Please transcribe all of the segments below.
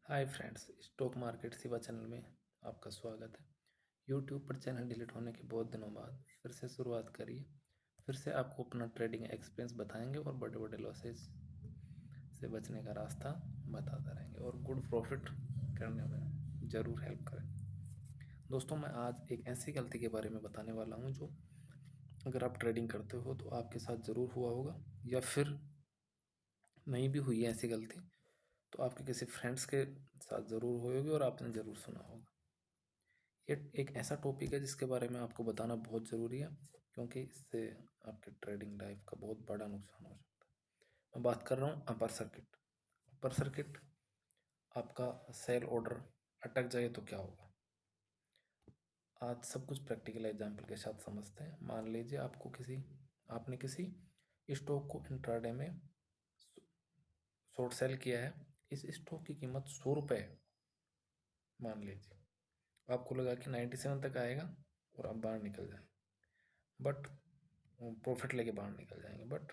Hi friends, stock market सेवा channel में आपका स्वागत है। यूट्यूब पर चैनल डिलीट होने के बहुत दिनों बाद फिर से शुरुआत करिए। फिर से आपको अपना ट्रेडिंग एक्सपीरियंस बताएंगे और बड़े बड़े लॉसेस से बचने का रास्ता बताते रहेंगे और गुड प्रॉफिट करने में ज़रूर हेल्प करें। दोस्तों, मैं आज एक ऐसी गलती के बारे में बताने वाला हूँ जो अगर आप ट्रेडिंग करते हो तो आपके साथ ज़रूर हुआ होगा, या फिर नहीं भी हुई है ऐसी गलती तो आपके किसी फ्रेंड्स के साथ ज़रूर हुई होगी और आपने ज़रूर सुना होगा। ये एक ऐसा टॉपिक है जिसके बारे में आपको बताना बहुत ज़रूरी है, क्योंकि इससे आपके ट्रेडिंग लाइफ का बहुत बड़ा नुकसान हो सकता है। मैं बात कर रहा हूँ अपर सर्किट। अपर सर्किट, आपका सेल ऑर्डर अटक जाए तो क्या होगा। आज सब कुछ प्रैक्टिकल एग्जाम्पल के साथ समझते हैं। मान लीजिए आपने किसी स्टॉक को इंट्राडे में शॉर्ट सेल किया है। इस स्टॉक की कीमत 100 रुपये है। मान लीजिए आपको लगा कि 97 तक आएगा और आप बाहर निकल जाएंगे, बट प्रॉफिट लेके बाहर निकल जाएंगे। बट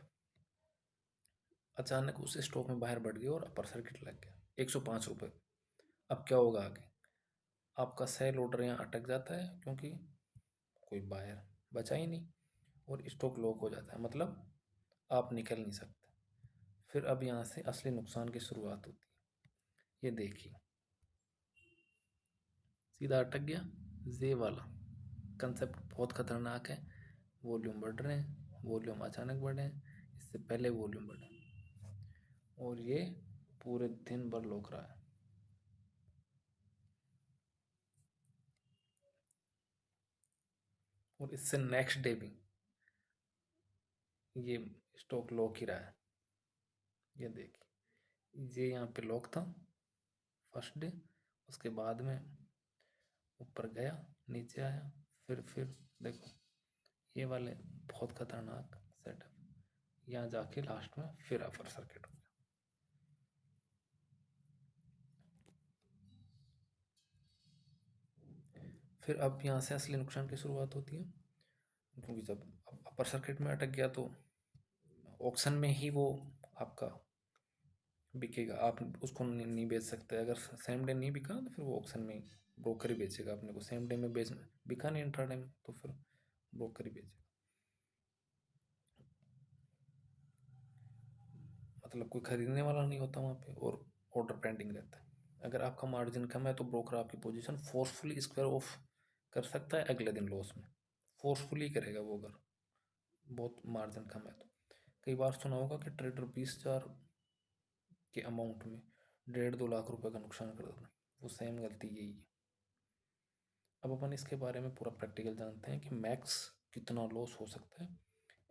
अचानक उस स्टॉक में बाहर बढ़ गया और अपर सर्किट लग गया 105 रुपये। अब क्या होगा आगे? आपका सेल ऑर्डर यहाँ अटक जाता है क्योंकि कोई बायर बचा ही नहीं और स्टॉक लॉक हो जाता है, मतलब आप निकल नहीं सकते। फिर अब यहाँ से असली नुकसान की शुरुआत होती है। ये देखिए, सीधा अटक गया। ये वाला कंसेप्ट बहुत खतरनाक है। वॉल्यूम बढ़ रहे हैं, वॉल्यूम अचानक बढ़े हैं, इससे पहले वॉल्यूम बढ़े और ये पूरे दिन भर लोक रहा है। और इससे नेक्स्ट डे भी ये स्टॉक लॉक ही रहा है। ये देखिए, ये यहाँ पे लॉक था फर्स्ट डे, उसके बाद में ऊपर गया, नीचे आया, फिर देखो ये वाले बहुत खतरनाक सेटअप। यहाँ जाके लास्ट में फिर अपर सर्किट हो गया। फिर अब यहाँ से असली नुकसान की शुरुआत होती है, क्योंकि जब अपर सर्किट में अटक गया तो ऑक्शन में ही वो आपका बिकेगा। आप उसको नहीं बेच सकते। अगर सेम डे नहीं बिका तो फिर वो ऑक्शन में ब्रोकर ही बेचेगा अपने को। सेम डे में बिका नहीं इंट्राडे में तो फिर ब्रोकर ही बेचेगा। मतलब कोई खरीदने वाला नहीं होता वहाँ पे और ऑर्डर पेंडिंग रहता है। अगर आपका मार्जिन कम है तो ब्रोकर आपकी पोजीशन फोर्सफुली स्क्वायर ऑफ कर सकता है अगले दिन लॉस में। फोर्सफुली करेगा वो, अगर बहुत मार्जिन कम है तो। कई बार सुना होगा कि ट्रेडर 20,000 के अमाउंट में 1.5-2 लाख रुपए का नुकसान कर देता है। वो सेम गलती यही है। अब अपन इसके बारे में पूरा प्रैक्टिकल जानते हैं कि मैक्स कितना लॉस हो सकता है।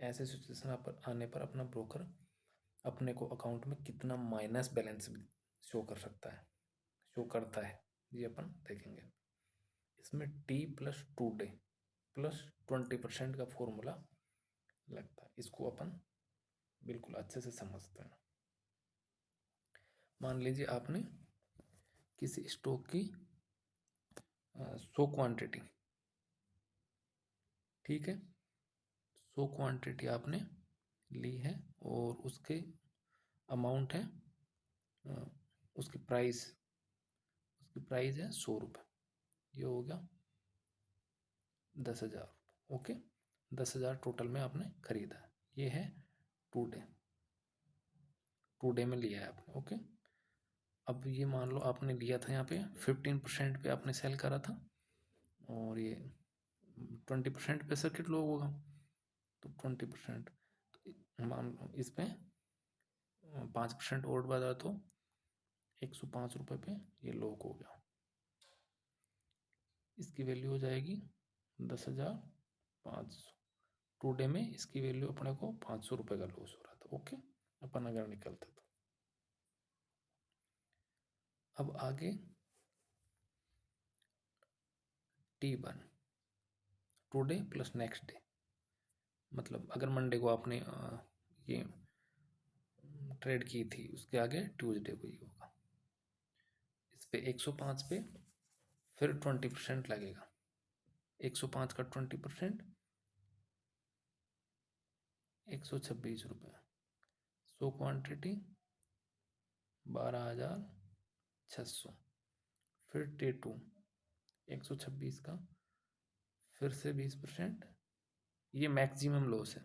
ऐसे सिचुएशन पर आने पर अपना ब्रोकर अपने को अकाउंट में कितना माइनस बैलेंस शो कर सकता है, शो करता है, ये अपन देखेंगे। इसमें T+2 डे +20% का फॉर्मूला लगता है। इसको अपन बिल्कुल अच्छे से समझते हैं। मान लीजिए आपने किसी स्टॉक की 100 क्वांटिटी, ठीक है, 100 क्वांटिटी आपने ली है और उसके अमाउंट है, उसकी प्राइस है 100 रुपये। ये हो गया 10,000। ओके, 10,000 टोटल में आपने खरीदा है। ये है 2 डे, 2 डे में लिया है आपने। ओके, अब ये मान लो आपने लिया था यहाँ पे 15% पे आपने सेल करा था और ये 20% पे सर्किट लो होगा तो 20%, तो मान लो इसमें 5% और बढ़ा तो 105 रुपये पे ये लॉक हो गया। इसकी वैल्यू हो जाएगी 10,500। 2 डे में इसकी वैल्यू अपने को 500 रुपये का लॉस हो रहा था। ओके, अपन अगर निकलते तो अब आगे T1, 2 debt plus next day. मतलब अगर मंडे को आपने ये ट्रेड की थी, उसके आगे ट्यूसडे को ही होगा। इस पे 105 पे फिर 20% लगेगा। 105 का 20% 126 रुपये। 100 क्वांटिटी 12,600। 600, फिर T2 126 का फिर से 20%, ये मैक्सिमम लॉस है,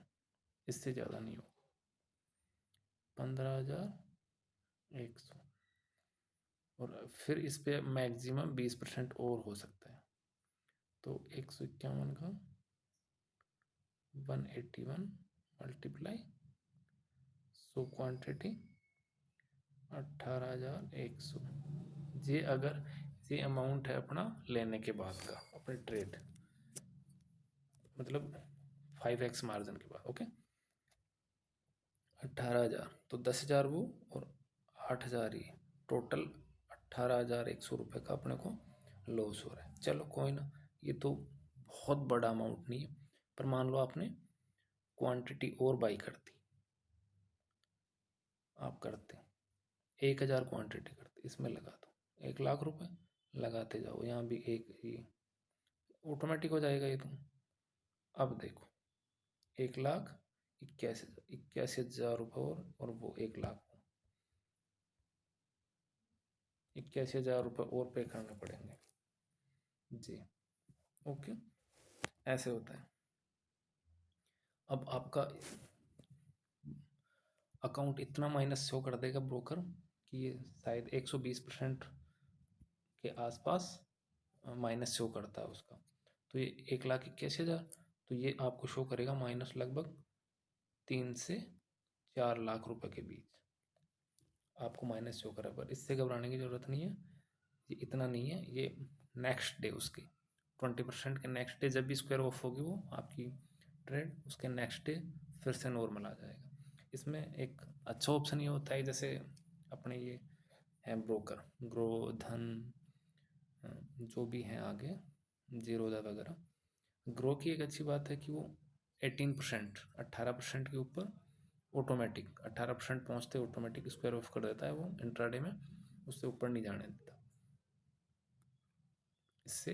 इससे ज़्यादा नहीं होगा। 15,100 और फिर इस पे मैक्सिमम 20% और हो सकता है, तो 151 का 181 मल्टीप्लाई, सो क्वांटिटी 18,100। ये अगर ये अमाउंट है अपना लेने के बाद का, अपने ट्रेड मतलब 5x मार्जिन के बाद। ओके, 18,000 तो 10,000 वो और 8,000 ये, टोटल 18,100 रुपये का अपने को लॉस हो रहा है। चलो कोई ना, ये तो बहुत बड़ा अमाउंट नहीं है, पर मान लो आपने क्वांटिटी और बाई कर दी, आप करते 1,000 क्वांटिटी करते, इसमें लगा दो 1,00,000 रुपये, लगाते जाओ, यहाँ भी एक ही ऑटोमेटिक हो जाएगा ये तो। अब देखो 1,81,000 रुपये और वो 1,00,000, 81,000 रुपये और पे करने पड़ेंगे जी। ओके, ऐसे होता है। अब आपका अकाउंट इतना माइनस शो कर देगा ब्रोकर कि ये शायद 120% के आसपास माइनस शो करता है उसका, तो ये 1,81,000, तो ये आपको शो करेगा माइनस लगभग 3 से 4 लाख रुपए के बीच आपको माइनस शो करा। पर इससे घबराने की ज़रूरत नहीं है, ये इतना नहीं है, ये नेक्स्ट डे उसकी 20% के नेक्स्ट डे जब भी स्क्वायर ऑफ होगी वो आपकी ट्रेड, उसके नेक्स्ट डे फिर से नॉर्मल आ जाएगा। इसमें एक अच्छा ऑप्शन ये होता है, जैसे अपने ये हैं ब्रोकर ग्रो धन, जो भी हैं आगे जीरोदा वगैरह, ग्रो की एक अच्छी बात है कि वो 18% 18% के ऊपर ऑटोमेटिक 18% पहुँचते ऑटोमेटिक स्क्वायर ऑफ कर देता है वो इंट्राडे में, उससे ऊपर नहीं जाने देता। इससे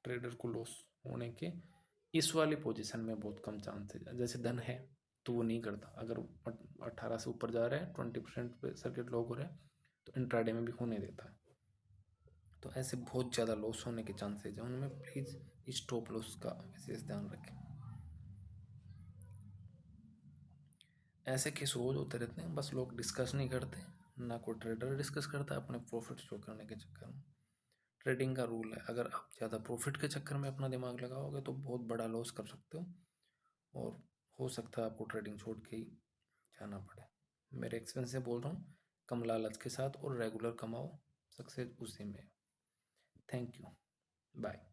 ट्रेडर को लॉस होने के इस वाली पोजीशन में बहुत कम चांसेस है। जैसे धन है तो वो नहीं करता, अगर 18 से ऊपर जा रहा है 20% पे सर्किट लॉक हो रहा है तो इंट्राडे में भी होने देता है। तो ऐसे बहुत ज़्यादा लॉस होने के चांसेस हैं, उनमें प्लीज़ स्टॉप लॉस का विशेष ध्यान रखें। ऐसे केस रोज होते रहते हैं, बस लोग डिस्कस नहीं करते, ना कोई ट्रेडर डिस्कस करता है अपने प्रॉफिट शो करने के चक्कर में। ट्रेडिंग का रूल है, अगर आप ज़्यादा प्रॉफिट के चक्कर में अपना दिमाग लगाओगे तो बहुत बड़ा लॉस कर सकते हो, और हो सकता है आपको ट्रेडिंग छोड़ के ही जाना पड़े। मेरे एक्सपीरियंस से बोल रहा हूँ, कम लालच के साथ और रेगुलर कमाओ, सक्सेस उसी में। Thank you, bye.